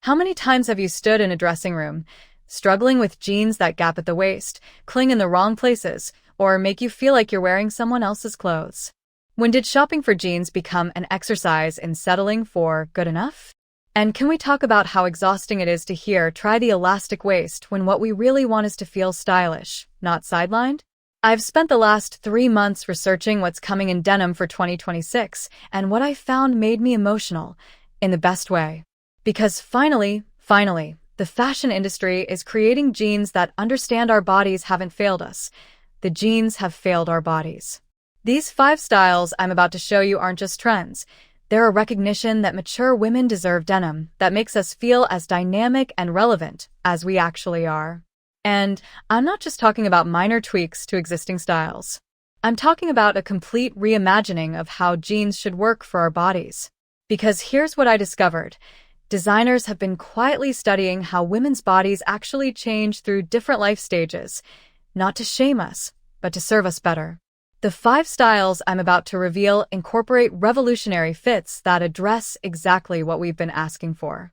How many times have you stood in a dressing room, struggling with jeans that gap at the waist, cling in the wrong places, or make you feel like you're wearing someone else's clothes? When did shopping for jeans become an exercise in settling for good enough? And can we talk about how exhausting it is to hear "try the elastic waist" when what we really want is to feel stylish, not sidelined? I've spent the last 3 months researching what's coming in denim for 2026, and what I found made me emotional, in the best way. Because finally, the fashion industry is creating jeans that understand our bodies haven't failed us. The jeans have failed our bodies. These 5 styles I'm about to show you aren't just trends. They're a recognition that mature women deserve denim that makes us feel as dynamic and relevant as we actually are. And I'm not just talking about minor tweaks to existing styles. I'm talking about a complete reimagining of how jeans should work for our bodies. Because here's what I discovered. Designers have been quietly studying how women's bodies actually change through different life stages, not to shame us, but to serve us better. The 5 styles I'm about to reveal incorporate revolutionary fits that address exactly what we've been asking for.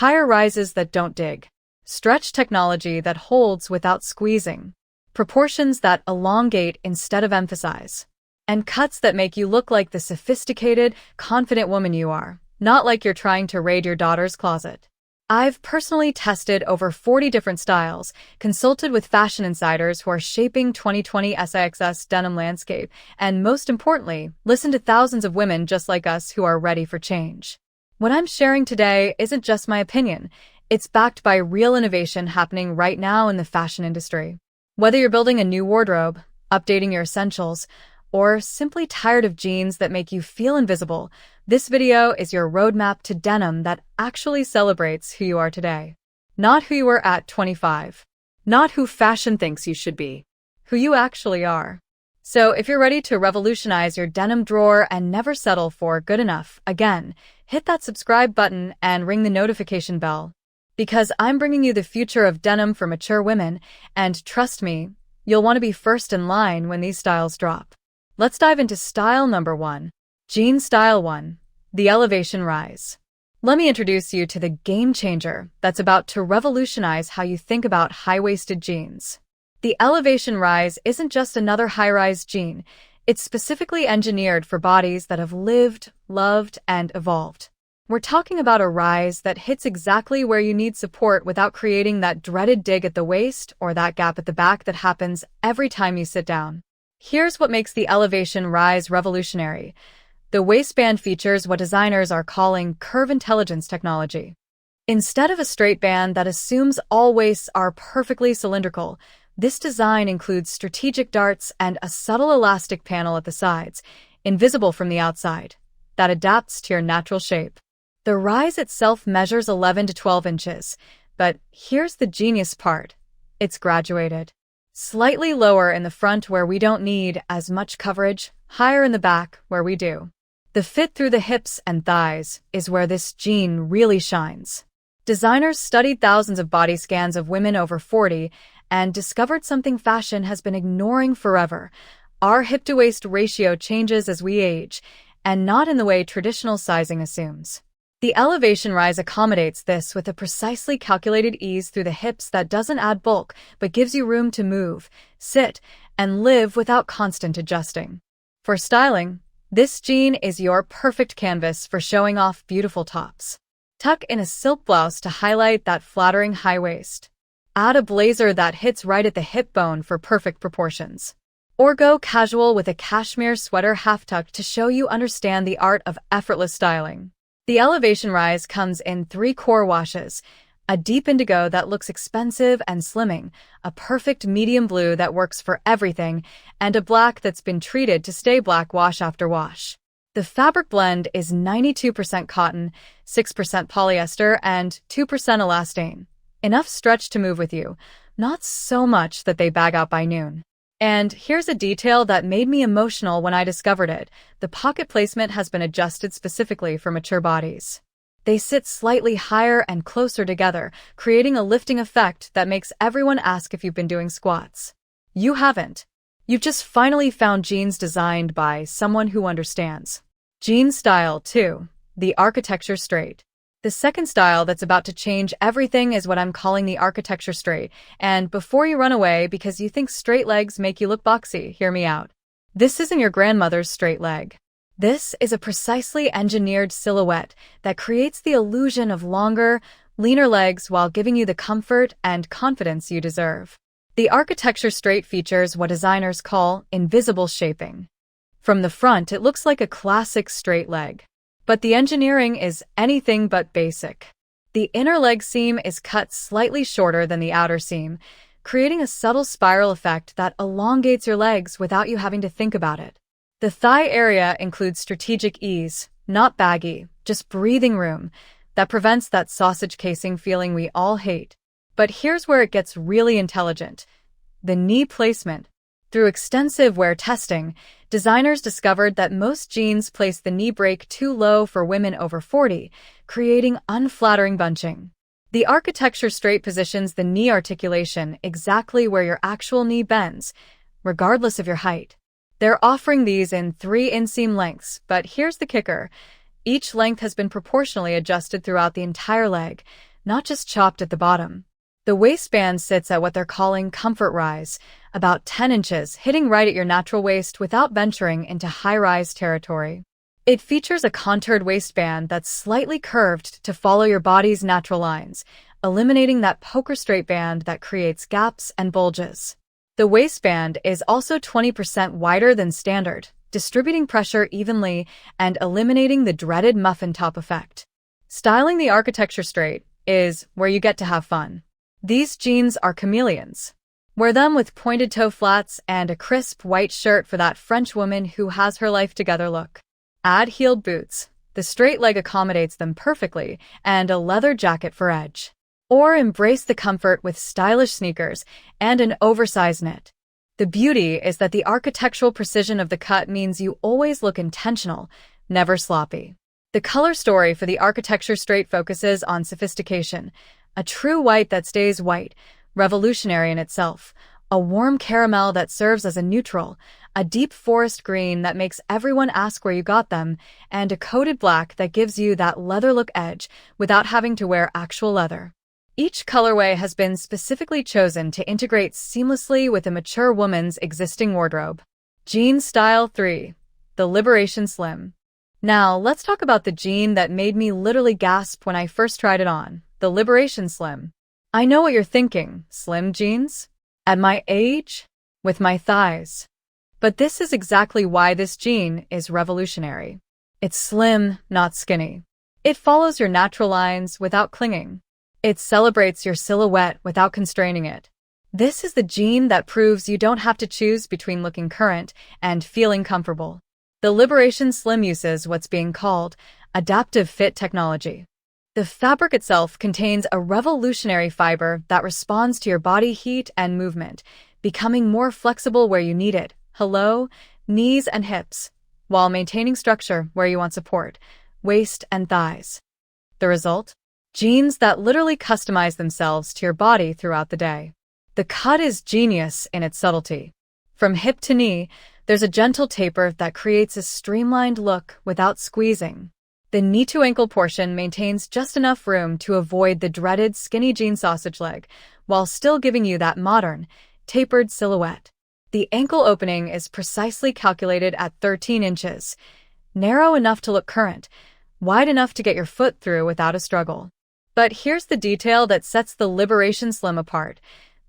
Higher rises that don't dig, stretch technology that holds without squeezing, proportions that elongate instead of emphasize, and cuts that make you look like the sophisticated, confident woman you are, not like you're trying to raid your daughter's closet. I've personally tested over 40 different styles, consulted with fashion insiders who are shaping 2020 SIXS denim landscape, and most importantly, listened to thousands of women just like us who are ready for change. What I'm sharing today isn't just my opinion. It's backed by real innovation happening right now in the fashion industry. Whether you're building a new wardrobe, updating your essentials, or simply tired of jeans that make you feel invisible, this video is your roadmap to denim that actually celebrates who you are today. Not who you were at 25. Not who fashion thinks you should be. Who you actually are. So if you're ready to revolutionize your denim drawer and never settle for good enough again, hit that subscribe button and ring the notification bell. Because I'm bringing you the future of denim for mature women, and trust me, you'll want to be first in line when these styles drop. Let's dive into style number 1. Jean Style 1. The Elevation Rise. Let me introduce you to the game changer that's about to revolutionize how you think about high-waisted jeans. The Elevation Rise isn't just another high-rise jean. It's specifically engineered for bodies that have lived, loved, and evolved. We're talking about a rise that hits exactly where you need support without creating that dreaded dig at the waist or that gap at the back that happens every time you sit down. Here's what makes the Elevation Rise revolutionary. The waistband features what designers are calling curve intelligence technology. Instead of a straight band that assumes all waists are perfectly cylindrical, this design includes strategic darts and a subtle elastic panel at the sides, invisible from the outside, that adapts to your natural shape. The rise itself measures 11 to 12 inches, but here's the genius part. It's graduated. Slightly lower in the front where we don't need as much coverage, higher in the back where we do. The fit through the hips and thighs is where this jean really shines. Designers studied thousands of body scans of women over 40 and discovered something fashion has been ignoring forever. Our hip-to-waist ratio changes as we age, and not in the way traditional sizing assumes. The Elevation Rise accommodates this with a precisely calculated ease through the hips that doesn't add bulk but gives you room to move, sit, and live without constant adjusting. For styling, this jean is your perfect canvas for showing off beautiful tops. Tuck in a silk blouse to highlight that flattering high waist. Add a blazer that hits right at the hip bone for perfect proportions. Or go casual with a cashmere sweater half-tucked to show you understand the art of effortless styling. The Elevation Rise comes in 3 core washes, a deep indigo that looks expensive and slimming, a perfect medium blue that works for everything, and a black that's been treated to stay black wash after wash. The fabric blend is 92% cotton, 6% polyester, and 2% elastane. Enough stretch to move with you, not so much that they bag out by noon. And here's a detail that made me emotional when I discovered it. The pocket placement has been adjusted specifically for mature bodies. They sit slightly higher and closer together, creating a lifting effect that makes everyone ask if you've been doing squats. You haven't. You've just finally found jeans designed by someone who understands. Jean Style 2. The Architecture Straight. The second style that's about to change everything is what I'm calling the architecture straight. And before you run away because you think straight legs make you look boxy, hear me out. This isn't your grandmother's straight leg. This is a precisely engineered silhouette that creates the illusion of longer, leaner legs while giving you the comfort and confidence you deserve. The architecture straight features what designers call invisible shaping. From the front, it looks like a classic straight leg. But the engineering is anything but basic. The inner leg seam is cut slightly shorter than the outer seam, creating a subtle spiral effect that elongates your legs without you having to think about it. The thigh area includes strategic ease, not baggy, just breathing room, that prevents that sausage casing feeling we all hate. But here's where it gets really intelligent. The knee placement. Through extensive wear testing, designers discovered that most jeans place the knee break too low for women over 40, creating unflattering bunching. The architecture straight positions the knee articulation exactly where your actual knee bends, regardless of your height. They're offering these in 3 inseam lengths, but here's the kicker. Each length has been proportionally adjusted throughout the entire leg, not just chopped at the bottom. The waistband sits at what they're calling comfort rise, about 10 inches, hitting right at your natural waist without venturing into high-rise territory. It features a contoured waistband that's slightly curved to follow your body's natural lines, eliminating that poker straight band that creates gaps and bulges. The waistband is also 20% wider than standard, distributing pressure evenly and eliminating the dreaded muffin top effect. Styling the architecture straight is where you get to have fun. These jeans are chameleons. Wear them with pointed toe flats and a crisp white shirt for that French woman who has her life together look. Add heeled boots. The straight leg accommodates them perfectly, and a leather jacket for edge. Or embrace the comfort with stylish sneakers and an oversized knit. The beauty is that the architectural precision of the cut means you always look intentional, never sloppy. The color story for the architecture straight focuses on sophistication. A true white that stays white, revolutionary in itself, a warm caramel that serves as a neutral, a deep forest green that makes everyone ask where you got them, and a coated black that gives you that leather look edge without having to wear actual leather. Each colorway has been specifically chosen to integrate seamlessly with a mature woman's existing wardrobe. Jean Style 3. The Liberation Slim. Now, let's talk about the jean that made me literally gasp when I first tried it on. The Liberation Slim. I know what you're thinking, slim jeans? At my age? With my thighs? But this is exactly why this jean is revolutionary. It's slim, not skinny. It follows your natural lines without clinging. It celebrates your silhouette without constraining it. This is the jean that proves you don't have to choose between looking current and feeling comfortable. The Liberation Slim uses what's being called adaptive fit technology. The fabric itself contains a revolutionary fiber that responds to your body heat and movement, becoming more flexible where you need it, knees and hips, while maintaining structure where you want support, waist and thighs. The result? Jeans that literally customize themselves to your body throughout the day. The cut is genius in its subtlety. From hip to knee, there's a gentle taper that creates a streamlined look without squeezing. The knee-to-ankle portion maintains just enough room to avoid the dreaded skinny jean sausage leg, while still giving you that modern, tapered silhouette. The ankle opening is precisely calculated at 13 inches, narrow enough to look current, wide enough to get your foot through without a struggle. But here's the detail that sets the Liberation Slim apart.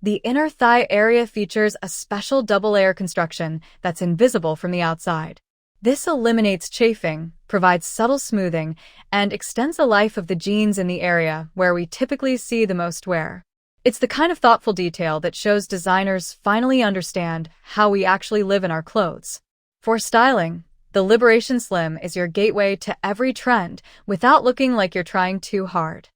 The inner thigh area features a special double-layer construction that's invisible from the outside. This eliminates chafing, provides subtle smoothing, and extends the life of the jeans in the area where we typically see the most wear. It's the kind of thoughtful detail that shows designers finally understand how we actually live in our clothes. For styling, the Liberation Slim is your gateway to every trend without looking like you're trying too hard.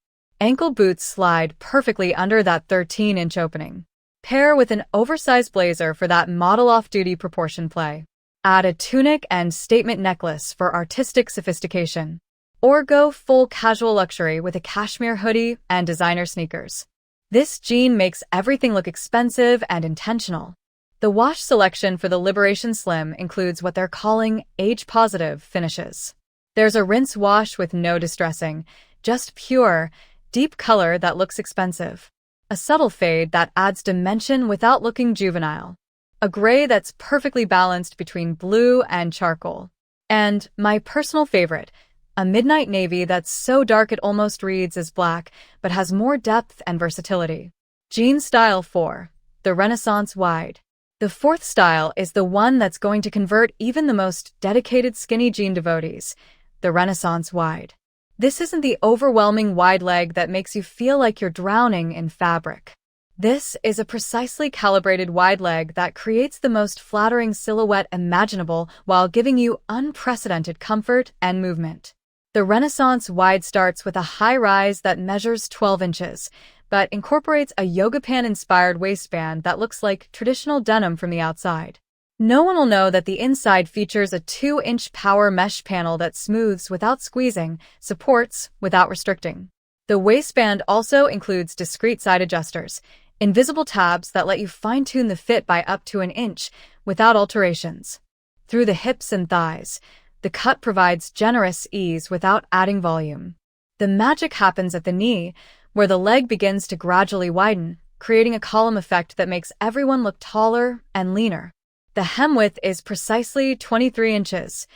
Ankle boots slide perfectly under that 13-inch opening. Pair with an oversized blazer for that model off-duty proportion play. Add a tunic and statement necklace for artistic sophistication. Or go full casual luxury with a cashmere hoodie and designer sneakers. This jean makes everything look expensive and intentional. The wash selection for the Liberation Slim includes what they're calling age-positive finishes. There's a rinse wash with no distressing, just pure, deep color that looks expensive. A subtle fade that adds dimension without looking juvenile. A gray that's perfectly balanced between blue and charcoal. And my personal favorite, a midnight navy that's so dark it almost reads as black, but has more depth and versatility. Jean Style 4. The Renaissance Wide. The fourth style is the one that's going to convert even the most dedicated skinny jean devotees, the Renaissance Wide. This isn't the overwhelming wide leg that makes you feel like you're drowning in fabric. This is a precisely calibrated wide leg that creates the most flattering silhouette imaginable while giving you unprecedented comfort and movement. The Renaissance Wide starts with a high rise that measures 12 inches, but incorporates a yoga pant-inspired waistband that looks like traditional denim from the outside. No one will know that the inside features a 2-inch power mesh panel that smooths without squeezing, supports without restricting. The waistband also includes discrete side adjusters, invisible tabs that let you fine-tune the fit by up to an inch without alterations. Through the hips and thighs, the cut provides generous ease without adding volume. The magic happens at the knee, where the leg begins to gradually widen, creating a column effect that makes everyone look taller and leaner. The hem width is precisely 23 inches,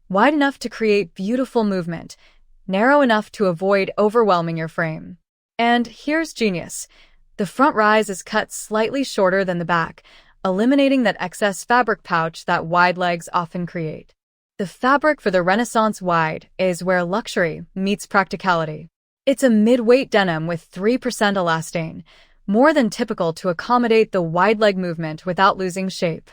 wide enough to create beautiful movement, narrow enough to avoid overwhelming your frame. And here's genius. The front rise is cut slightly shorter than the back, eliminating that excess fabric pouch that wide legs often create. The fabric for the Renaissance Wide is where luxury meets practicality. It's a mid-weight denim with 3% elastane, more than typical to accommodate the wide leg movement without losing shape.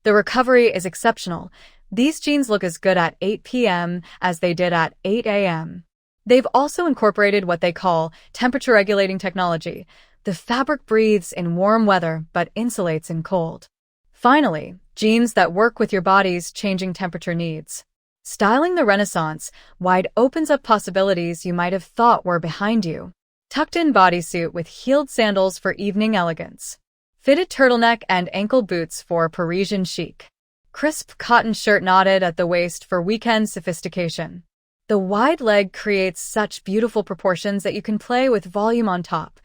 The recovery is exceptional. These jeans look as good at 8 p.m. as they did at 8 a.m. They've also incorporated what they call temperature-regulating technology. The fabric breathes in warm weather but insulates in cold. Finally, jeans that work with your body's changing temperature needs. Styling the Renaissance Wide opens up possibilities you might have thought were behind you. Tucked-in bodysuit with heeled sandals for evening elegance. Fitted turtleneck and ankle boots for Parisian chic. Crisp cotton shirt knotted at the waist for weekend sophistication. The wide leg creates such beautiful proportions that you can play with volume on top.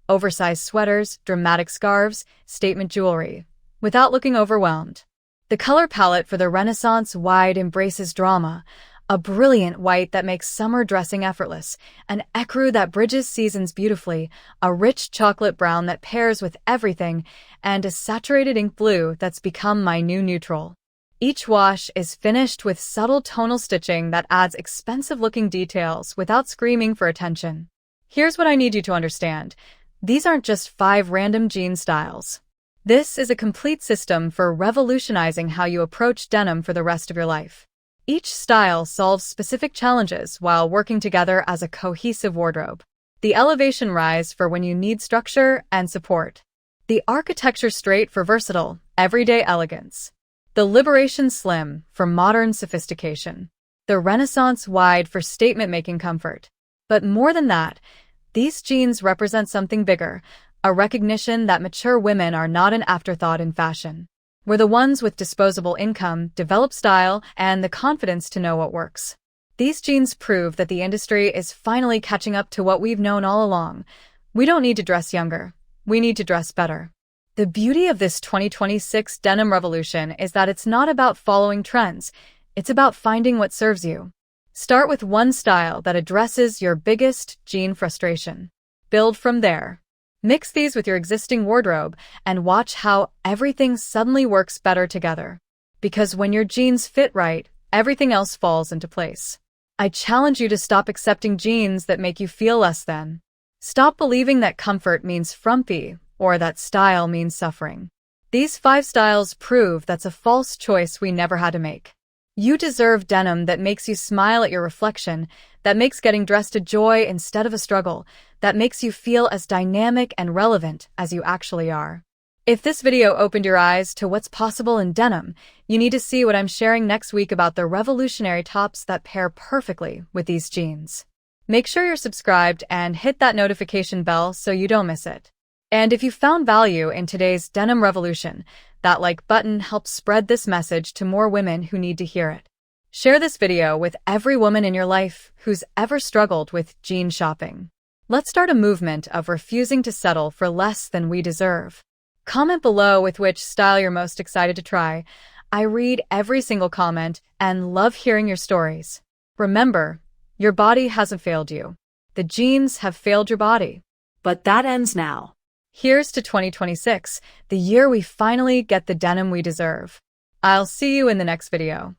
Oversized sweaters, dramatic scarves, statement jewelry, without looking overwhelmed. The color palette for the Renaissance Wide embraces drama, a brilliant white that makes summer dressing effortless, an ecru that bridges seasons beautifully, a rich chocolate brown that pairs with everything, and a saturated ink blue that's become my new neutral. Each wash is finished with subtle tonal stitching that adds expensive-looking details without screaming for attention. Here's what I need you to understand. These aren't just 5 random jean styles. This is a complete system for revolutionizing how you approach denim for the rest of your life. Each style solves specific challenges while working together as a cohesive wardrobe. The elevation rise for when you need structure and support. The architecture straight for versatile, everyday elegance. The liberation slim for modern sophistication. The Renaissance Wide for statement-making comfort. But more than that, these jeans represent something bigger, a recognition that mature women are not an afterthought in fashion. We're the ones with disposable income, developed style, and the confidence to know what works. These jeans prove that the industry is finally catching up to what we've known all along. We don't need to dress younger. We need to dress better. The beauty of this 2026 denim revolution is that it's not about following trends. It's about finding what serves you. Start with one style that addresses your biggest jean frustration. Build from there. Mix these with your existing wardrobe and watch how everything suddenly works better together. Because when your jeans fit right, everything else falls into place. I challenge you to stop accepting jeans that make you feel less than. Stop believing that comfort means frumpy or that style means suffering. These 5 styles prove that's a false choice we never had to make. You deserve denim that makes you smile at your reflection, that makes getting dressed a joy instead of a struggle, that makes you feel as dynamic and relevant as you actually are. If this video opened your eyes to what's possible in denim, you need to see what I'm sharing next week about the revolutionary tops that pair perfectly with these jeans. Make sure you're subscribed and hit that notification bell so you don't miss it. And if you found value in today's denim revolution, that like button helps spread this message to more women who need to hear it. Share this video with every woman in your life who's ever struggled with jean shopping. Let's start a movement of refusing to settle for less than we deserve. Comment below with which style you're most excited to try. I read every single comment and love hearing your stories. Remember, your body hasn't failed you. The jeans have failed your body. But that ends now. Here's to 2026, the year we finally get the denim we deserve. I'll see you in the next video.